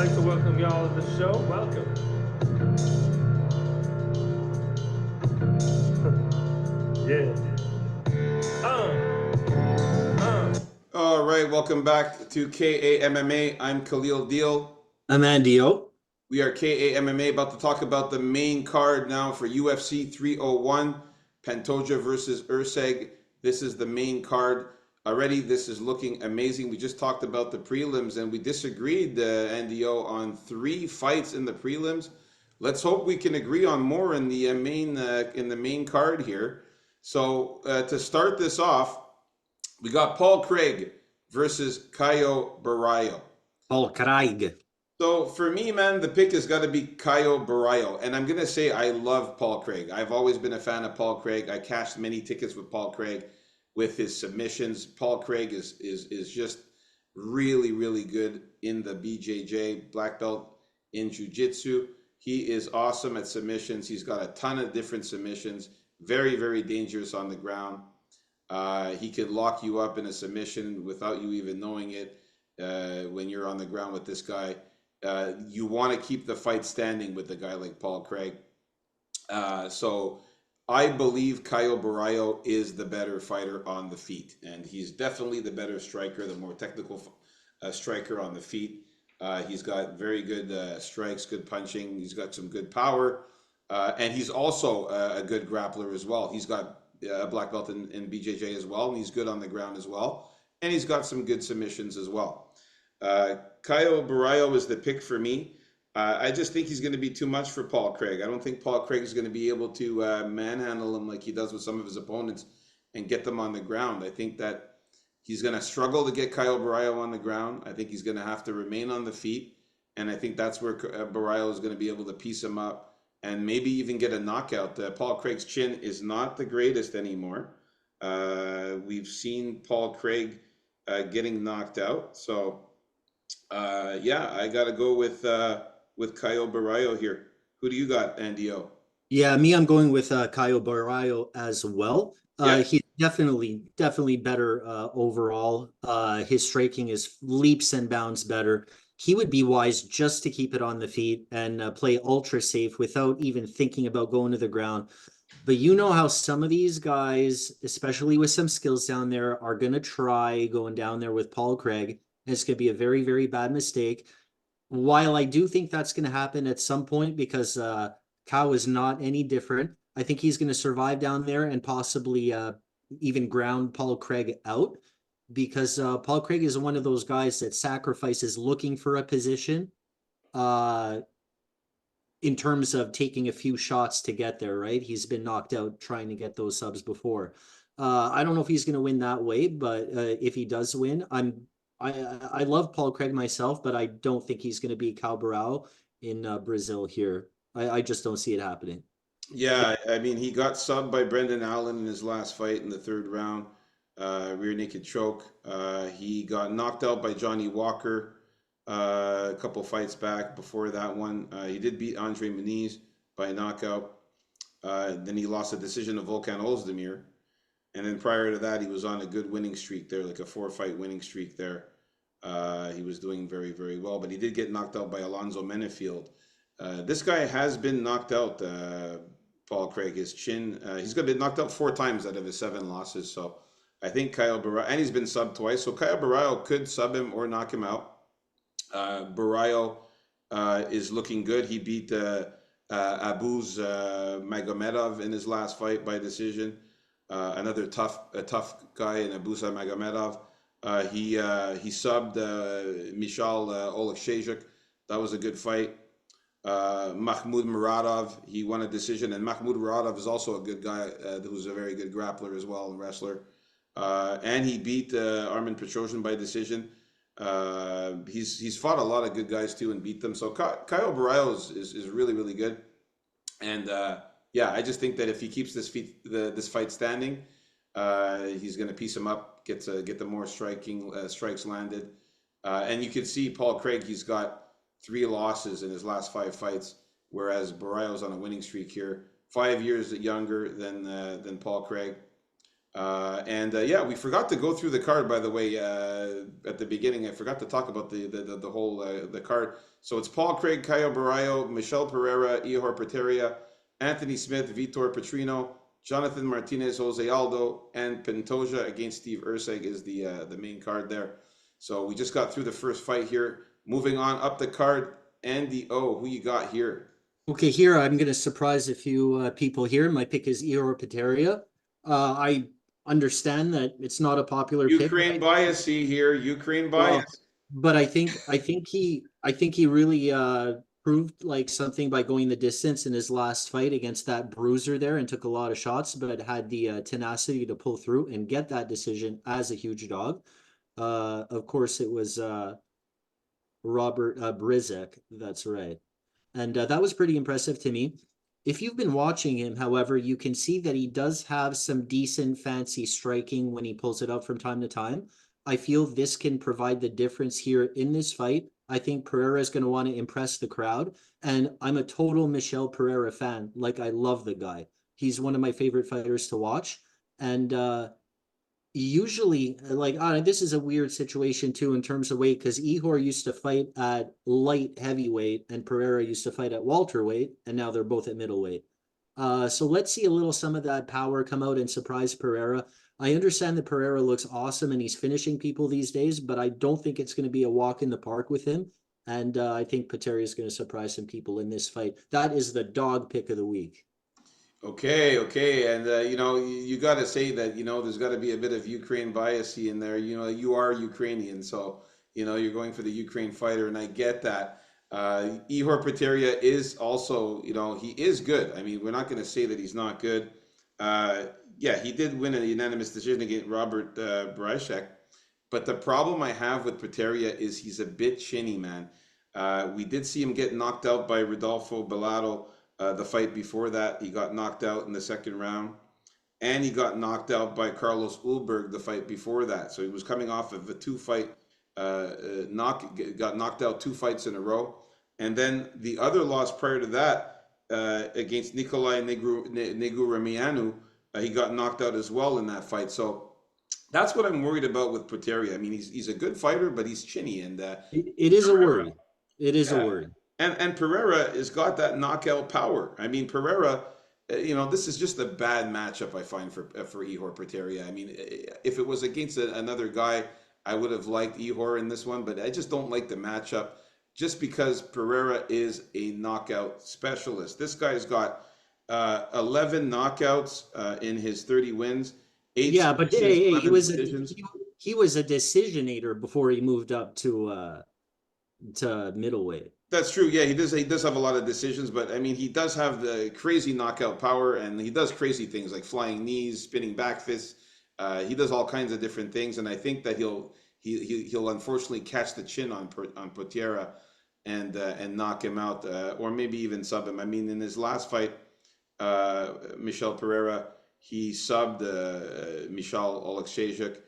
like to welcome y'all to the show. Welcome. Yeah. All right, welcome back to KAMMA. I'm Khalil Deal. I'm Andio. We are KAMMA, about to talk about the main card now for UFC 301, Pantoja versus Erceg. This is the main card. Already, this is looking amazing. We just talked about the prelims, and we disagreed, Andio, on 3 fights in the prelims. Let's hope we can agree on more in the main card here. So to start this off, we got Paul Craig versus Caio Baralho. Paul Craig. So for me, man, the pick has got to be Caio Baralho. And I'm going to say I love Paul Craig. I've always been a fan of Paul Craig. I cashed many tickets with Paul Craig with his submissions. Paul Craig is just really, really good in the BJJ, black belt in jiu-jitsu. He is awesome at submissions. He's got a ton of different submissions. Very, very dangerous on the ground. He could lock you up in a submission without you even knowing it when you're on the ground with this guy. You want to keep the fight standing with a guy like Paul Craig. So I believe Caio Baralho is the better fighter on the feet. And he's definitely the better striker, the more technical striker on the feet. He's got very good strikes, good punching. He's got some good power. And he's also a good grappler as well. He's got a black belt in BJJ as well, and he's good on the ground as well. And he's got some good submissions as well. Caio Baralho is the pick for me. I just think he's going to be too much for Paul Craig. I don't think Paul Craig is going to be able to manhandle him like he does with some of his opponents and get them on the ground. I think that he's going to struggle to get Caio Baralho on the ground. I think he's going to have to remain on the feet. And I think that's where Baralho is going to be able to piece him up and maybe even get a knockout. Paul Craig's chin is not the greatest anymore. We've seen Paul Craig getting knocked out. So, yeah, I got to go with Caio Baralho here. Who do you got, Andio? Yeah, I'm going with Caio Baralho as well. Yeah. He's definitely better overall. His striking is leaps and bounds better. He would be wise just to keep it on the feet and play ultra safe without even thinking about going to the ground. But you know how some of these guys, especially with some skills down there, are going to try going down there with Paul Craig. And it's going to be a very, very bad mistake. While I do think that's going to happen at some point because Cow is not any different, I think he's going to survive down there and possibly even ground Paul Craig out because Paul Craig is one of those guys that sacrifices looking for a position in terms of taking a few shots to get there, right? He's been knocked out trying to get those subs before. I don't know if he's going to win that way, but if he does win, I love Paul Craig myself, but I don't think he's going to be Caio Baralho in Brazil here. I just don't see it happening. Yeah, I mean, he got subbed by Brendan Allen in his last fight in the 3rd round, rear naked choke. He got knocked out by Johnny Walker a couple fights back before that one. He did beat Andre Muniz by knockout. Then he lost a decision to Volkan Ozdemir. And then prior to that, he was on a good winning streak there, like a 4-fight winning streak there. He was doing very, very well, but he did get knocked out by Alonzo Menefield. This guy has been knocked out, Paul Craig. His chin, he's been knocked out 4 times out of his 7 losses. So I think Caio Baralho, and he's been subbed twice. So Caio Baralho could sub him or knock him out. Baralho is looking good. He beat Abuz Magomedov in his last fight by decision. Another tough guy in Abuz Magomedov. He subbed Michal Oleksiejczuk. That was a good fight. Mahmoud Muradov, he won a decision, and Mahmoud Muradov is also a good guy who's a very good grappler as well and wrestler. And he beat Armen Petrosyan by decision. He's fought a lot of good guys too and beat them. So Caio Baralho is really, really good. And yeah, I just think that if he keeps this fight standing, he's going to piece him up, get the more strikes landed. And you can see Paul Craig, he's got 3 losses in his last 5 fights, whereas Baralho's on a winning streak here. 5 years younger than Paul Craig. Yeah, we forgot to go through the card, by the way, at the beginning. I forgot to talk about the whole the card. So it's Paul Craig, Caio Barrio, Michel Pereira, Ihor Peteria, Anthony Smith, Vitor Petrino, Jonathan Martinez, Jose Aldo, and Pantoja against Steve Urseg is the main card there. So we just got through the first fight here. Moving on up the card, Andy O, who you got here? Okay, here I'm going to surprise a few people here. My pick is Ihor Peteria. I understand that it's not a popular pick. Ukraine bias, see here, Ukraine Well, bias. but I think he really proved like something by going the distance in his last fight against that bruiser there and took a lot of shots, but had the tenacity to pull through and get that decision as a huge dog. Of course, it was Robert Brizek. That's right. And that was pretty impressive to me. If you've been watching him, however, you can see that he does have some decent fancy striking when he pulls it up from time to time. I feel this can provide the difference here in this fight. I think Pereira is going to want to impress the crowd. And I'm a total Michel Pereira fan. Like, I love the guy. He's one of my favorite fighters to watch. And usually, like, this is a weird situation too in terms of weight, because Ihor used to fight at light heavyweight and Pereira used to fight at welterweight, and now they're both at middleweight. So let's see a little some of that power come out and surprise Pereira. I understand that Pereira looks awesome and he's finishing people these days, but I don't think it's going to be a walk in the park with him. And I think Peteria is going to surprise some people in this fight. That is the dog pick of the week. Okay, and you got to say that there's got to be a bit of Ukraine bias in there. You are Ukrainian, so you're going for the Ukraine fighter, and I get that. Ihor Peteria is also, he is good. I mean, we're not going to say that he's not good. Yeah, he did win a unanimous decision against Robert Brashek, but the problem I have with Peteria is he's a bit chinny, man. We did see him get knocked out by Rodolfo Bellato. The fight before that, he got knocked out in the second round, and he got knocked out by Carlos Ulberg the fight before that. So he was coming off of a got knocked out 2 fights in a row, and then the other loss prior to that against Nikolai Neguramianu, he got knocked out as well in that fight. So that's what I'm worried about with Peteria. I mean, he's a good fighter, but he's chinny, and It is a worry. It is a yeah. worry. And Pereira has got that knockout power. I mean, Pereira, this is just a bad matchup I find for Ihor Peteria. I mean, if it was against another guy, I would have liked Ihor in this one, but I just don't like the matchup just because Pereira is a knockout specialist. This guy's got 11 knockouts in his 30 wins, 8 Yeah, but submissions, hey, 11 decisions. he was a decisionator before he moved up to middleweight. That's true. Yeah, he does have a lot of decisions, but I mean, he does have the crazy knockout power, and he does crazy things like flying knees, spinning back fists. He does all kinds of different things, and I think that he'll unfortunately catch the chin on Peteira and knock him out, or maybe even sub him. I mean, in his last fight, Michel Pereira, he subbed Michal Oleksiejczuk.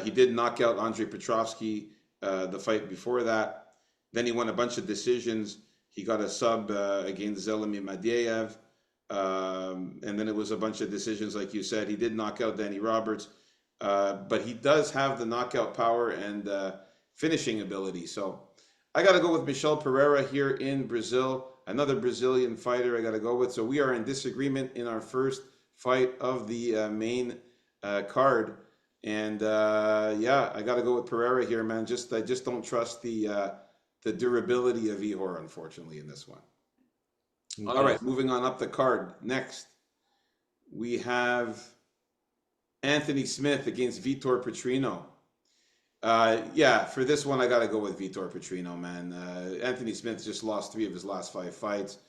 He did knock out Andrei Petrovsky the fight before that. Then he won a bunch of decisions. He got a sub against Zelimir Madiev. And then it was a bunch of decisions, like you said. He did knock out Danny Roberts. But he does have the knockout power and finishing ability. So I got to go with Michel Pereira here in Brazil. Another Brazilian fighter I got to go with. So we are in disagreement in our first fight of the main card. And yeah, I got to go with Pereira here, man. I just don't trust the durability of Ihor, unfortunately, in this one. Okay. All right, moving on up the card. Next, we have Anthony Smith against Vitor Petrino. Yeah, for this one, I got to go with Vitor Petrino, man. Anthony Smith just lost 3 of his last 5 fights.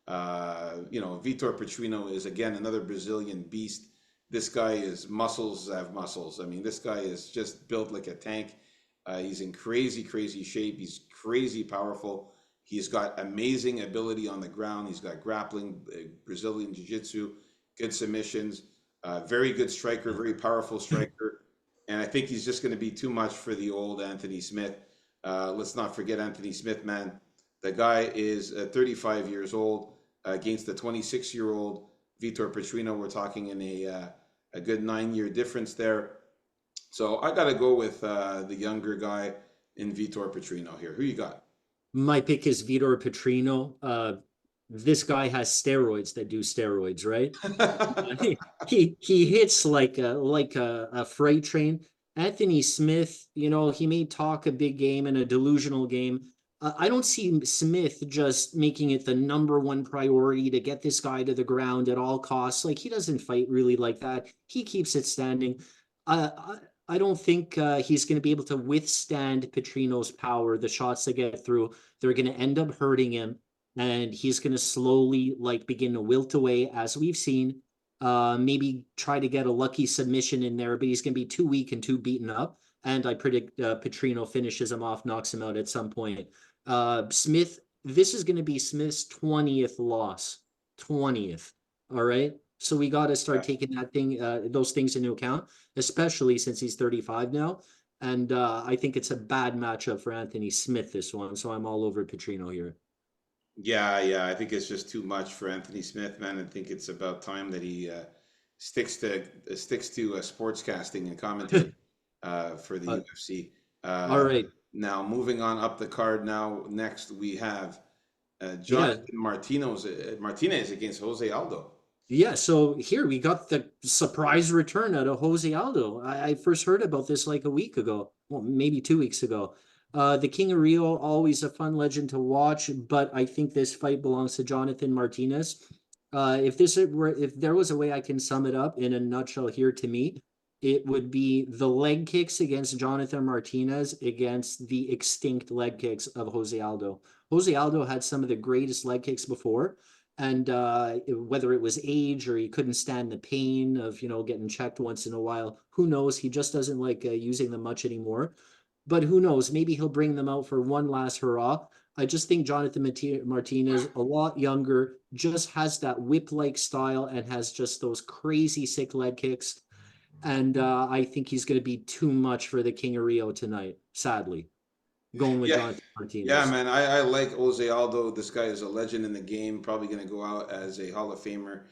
Vitor Petrino is, again, another Brazilian beast. This guy is muscles have muscles. I mean, this guy is just built like a tank. He's in crazy, crazy shape. He's crazy powerful. He's got amazing ability on the ground. He's got grappling, Brazilian jiu-jitsu, good submissions, very good striker, very powerful striker. And I think he's just going to be too much for the old Anthony Smith. Let's not forget Anthony Smith, man. The guy is 35 years old against the 26-year-old Vitor Petrino. We're talking in a good 9 year difference there. So I got to go with the younger guy in Vitor Petrino here. Who you got? My pick is Vitor Petrino. This guy has steroids that do steroids, right? He hits like a freight train. Anthony Smith, he may talk a big game and a delusional game. I don't see Smith just making it the number one priority to get this guy to the ground at all costs. Like he doesn't fight really like that. He keeps it standing. I don't think he's going to be able to withstand Petrino's power. The shots that get through, they're going to end up hurting him, and he's going to slowly like begin to wilt away, as we've seen. Maybe try to get a lucky submission in there, but he's going to be too weak and too beaten up. And I predict Petrino finishes him off, knocks him out at some point. Smith, this is going to be Smith's 20th loss. 20th. All right. So we got to start taking those things into account, especially since he's 35 now. And I think it's a bad matchup for Anthony Smith, this one. So I'm all over Petrino here. Yeah. I think it's just too much for Anthony Smith, man. I think it's about time that he sticks to sportscasting and commentating for the UFC. All right. Now, moving on up the card. Now, next we have Jonathan Martinez against Jose Aldo. Yeah, so here we got the surprise return out of Jose Aldo. I first heard about this like a week ago, well, maybe 2 weeks ago. The King of Rio, always a fun legend to watch, but I think this fight belongs to Jonathan Martinez. If there was a way I can sum it up in a nutshell here, to me, it would be the leg kicks against Jonathan Martinez against the extinct leg kicks of Jose Aldo. Jose Aldo had some of the greatest leg kicks before. And whether it was age or he couldn't stand the pain of, getting checked once in a while, who knows? He just doesn't like using them much anymore. But who knows? Maybe he'll bring them out for one last hurrah. I just think Jonathan Martinez, a lot younger, just has that whip-like style and has just those crazy sick leg kicks. And I think he's going to be too much for the King of Rio tonight, sadly. Going with Jonathan Martinez. Yeah, man. I like Jose Aldo. This guy is a legend in the game. Probably going to go out as a Hall of Famer.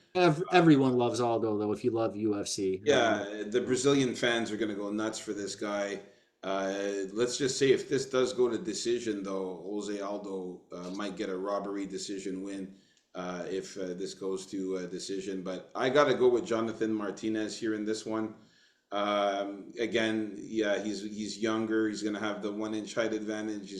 Everyone loves Aldo, though, if you love UFC. Yeah, the Brazilian fans are going to go nuts for this guy. Let's just say if this does go to decision, though, Jose Aldo might get a robbery decision win if this goes to a decision. But I got to go with Jonathan Martinez here in this one. Again, yeah, he's younger. He's gonna have the 1 inch height advantage.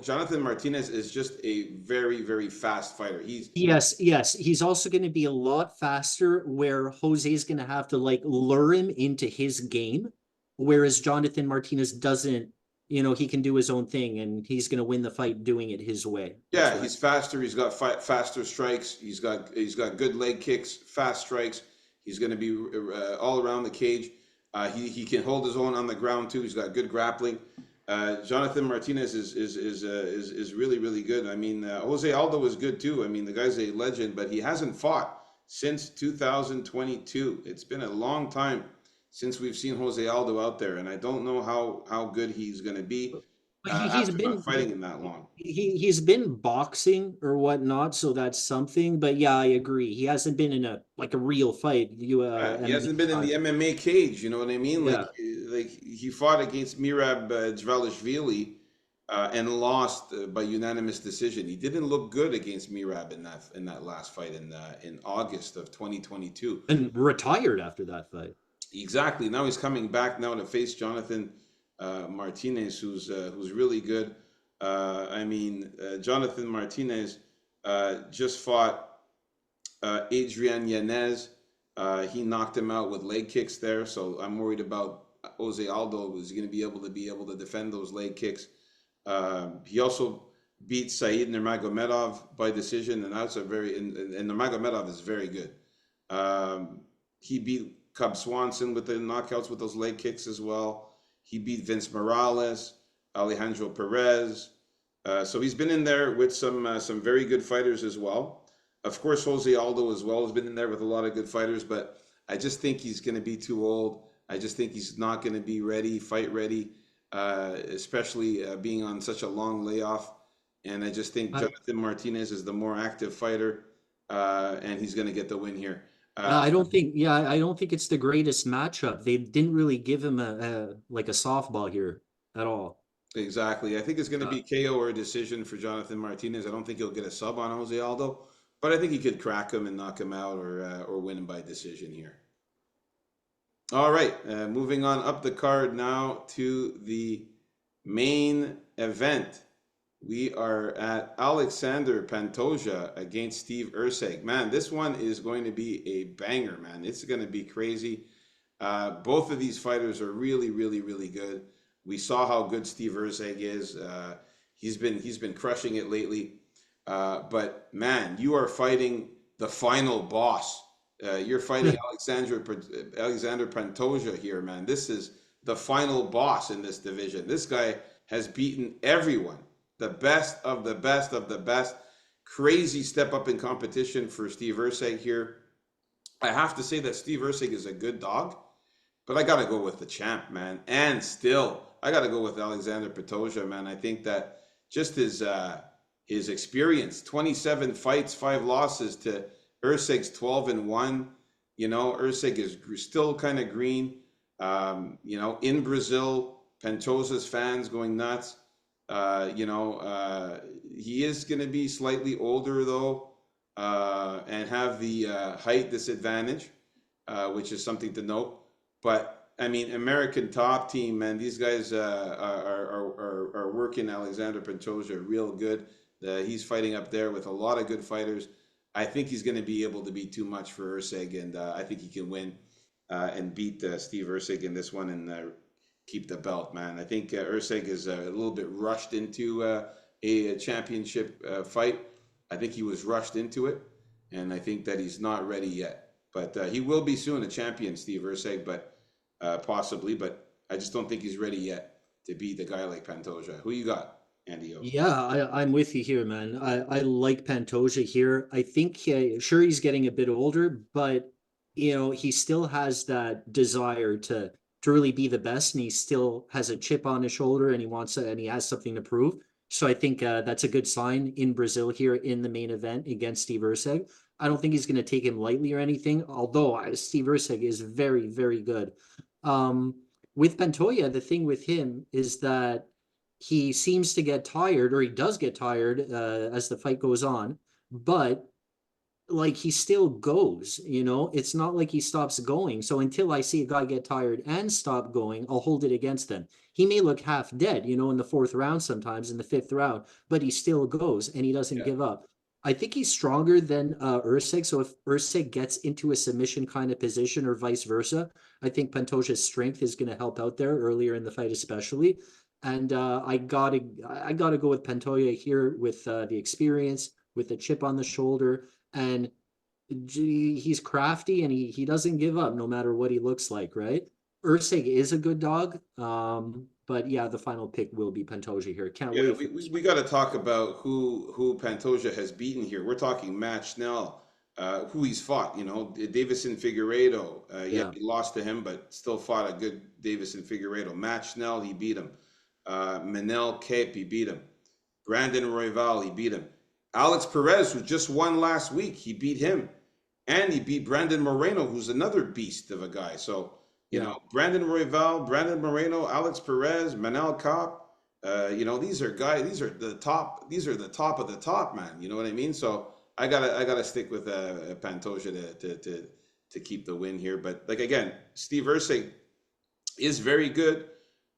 Jonathan Martinez is just a very, very fast fighter. Yes. He's also going to be a lot faster, where Jose's going to have to like lure him into his game, whereas Jonathan Martinez doesn't. He can do his own thing, and he's going to win the fight doing it his way. Yeah, he's faster. He's got faster strikes. He's got good leg kicks, fast strikes. He's going to be all around the cage. He can hold his own on the ground too. He's got good grappling. Jonathan Martinez is really, really good. I mean, Jose Aldo is good too. I mean, the guy's a legend, but he hasn't fought since 2022. It's been a long time since we've seen Jose Aldo out there, and I don't know how good he's going to be. He's been fighting him that long. He's been boxing or whatnot, so that's something. But yeah, I agree. He hasn't been in a real fight. He hasn't been in the MMA cage. You know what I mean? Like he fought against Merab Dvalishvili and lost by unanimous decision. He didn't look good against Merab in that last fight in August of 2022. And retired after that fight. Exactly. Now he's coming back now to face Jonathan Martinez, who's really good. Jonathan Martinez just fought Adrian Yanez. He knocked him out with leg kicks there, so I'm worried about Jose Aldo. Is he going to be able to defend those leg kicks? He also beat Said Nurmagomedov by decision, and that's and Nurmagomedov is very good. He beat Cub Swanson with the knockouts with those leg kicks as well. He beat Vince Morales, Alejandro Perez. So he's been in there with some very good fighters as well. Of course, Jose Aldo as well has been in there with a lot of good fighters, but I just think he's going to be too old. I just think he's not going to be fight ready, especially being on such a long layoff. And I just think Jonathan Martinez is the more active fighter, and he's going to get the win here. Uh, I don't think, yeah, I don't think it's the greatest matchup. They didn't really give him a like a softball here at all. exactly. I think it's going to Uh, be KO or a decision for Jonathan Martinez. I don't think he'll get a sub on Jose Aldo, but I think he could crack him and knock him out or win him by decision here. All right, moving on up the card now to the main event. We are at Alexander Pantoja against Steve Erceg. Man, this one is going to be a banger, man. It's going to be crazy. Both of these fighters are really, really, really good. We saw how good Steve Erceg is. He's been crushing it lately. But man, you are fighting the final boss. You're fighting Alexander Pantoja here, man. This is the final boss in this division. This guy has beaten everyone, the best of the best of the best. Crazy step up in competition for Steve Erceg here. I have to say that Steve Erceg is a good dog, but I got to go with the champ, man. And still, I got to go with Alexander Pantoja, man. I think that just his experience, 27 fights, 5 losses to Erceg's 12-1. You know, Erceg is still kind of green. You know, in Brazil, Pantoja's fans going nuts. He is going to be slightly older though, and have the height disadvantage, which is something to note. But I mean, American Top Team, man, these guys are working Alexander Pantoja real good. He's fighting up there with a lot of good fighters. I think he's going to be able to be too much for Erceg, and I think he can win and beat Steve Erceg in this one and keep the belt, man. I think Erceg is a little bit rushed into a championship fight. I think he was rushed into it, and I think that he's not ready yet. But he will be soon a champion, Steve Erceg, but possibly. But I just don't think he's ready yet to beat a guy like Pantoja. Who you got, Andy O? Yeah, I'm with you here, man. I like Pantoja here. I think sure he's getting a bit older, but you know, he still has that desire to really be the best, and he still has a chip on his shoulder, and he wants and he has something to prove. So I think that's a good sign in Brazil here in the main event against Steve Erceg. I don't think he's going to take him lightly or anything, although Steve Erceg is very, very good. Um, with Pantoja, the thing with him is that he seems to get tired, or he does get tired as the fight goes on, but like he still goes, you know, it's not like he stops going. So until I see a guy get tired and stop going, I'll hold it against them. He may look half dead, you know, in the 4th round, sometimes in the 5th round, but he still goes and he doesn't Yeah. give up. I think he's stronger than Erceg. So if Erceg gets into a submission kind of position or vice versa, I think Pantoja's strength is going to help out there earlier in the fight, especially. And I gotta go with Pantoja here with the experience, with the chip on the shoulder, and he's crafty and he doesn't give up no matter what he looks like, right? Erceg is a good dog, but yeah, the final pick will be Pantoja here. Can't Yeah, wait for this. we got to talk about who Pantoja has beaten here. We're talking Matt Schnell, who he's fought. You know, Davison Figueiredo. Yeah, Yeah, he lost to him, but still fought a good Davison Figueiredo. Matt Schnell, he beat him. Manel Cape, he beat him. Brandon Royval, he beat him. Alex Perez, who just won last week, he beat him, and he beat Brandon Moreno, who's another beast of a guy. So you yeah. know, Brandon Royval, Brandon Moreno, Alex Perez, Manel Cop. You know, these are guys. These are the top. These are the top of the top, man. You know what I mean? So I gotta stick with Pantoja to keep the win here. But like again, Steve Erceg is very good,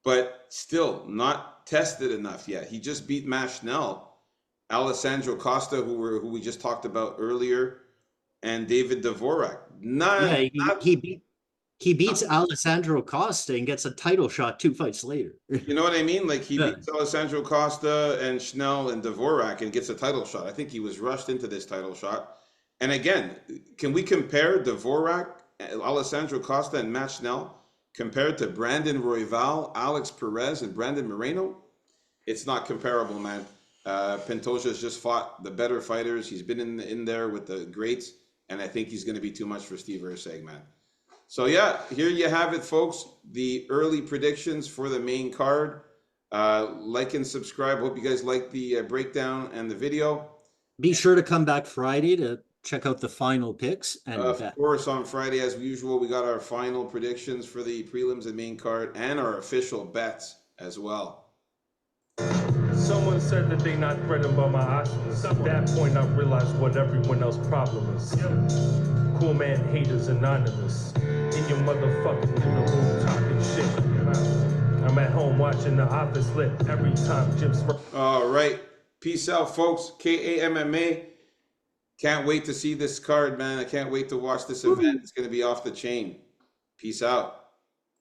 but still not tested enough yet. He just beat Mashnell, Alessandro Costa, who we just talked about earlier, and David Dvorak. Yeah, Not he beats Alessandro Costa and gets a title shot 2 fights later. You know what I mean? Like he Yeah. beats Alessandro Costa and Schnell and Dvorak and gets a title shot. I think he was rushed into this title shot. And again, can we compare Dvorak, Alessandro Costa, and Matt Schnell compared to Brandon Royval, Alex Perez, and Brandon Moreno? It's not comparable, man. Pantoja's just fought the better fighters. He's been in there with the greats, and I think he's going to be too much for Steve Erceg, man. So yeah, here you have it, folks. The early predictions for the main card. Like and subscribe. Hope you guys like the breakdown and the video. Be sure to come back Friday to check out the final picks and Of bet. course, on Friday, as usual, we got our final predictions for the prelims and main card and our official bets as well. Someone said that they not threatened by my awesomeness. At that point, I realized what everyone else's problem is. Cool man haters anonymous. In your motherfucking living room talking shit. I'm at home watching The Office lit every time Jim's. All right. Peace out, folks. KAMMA. Can't wait to see this card, man. I can't wait to watch this event. It's going to be off the chain. Peace out.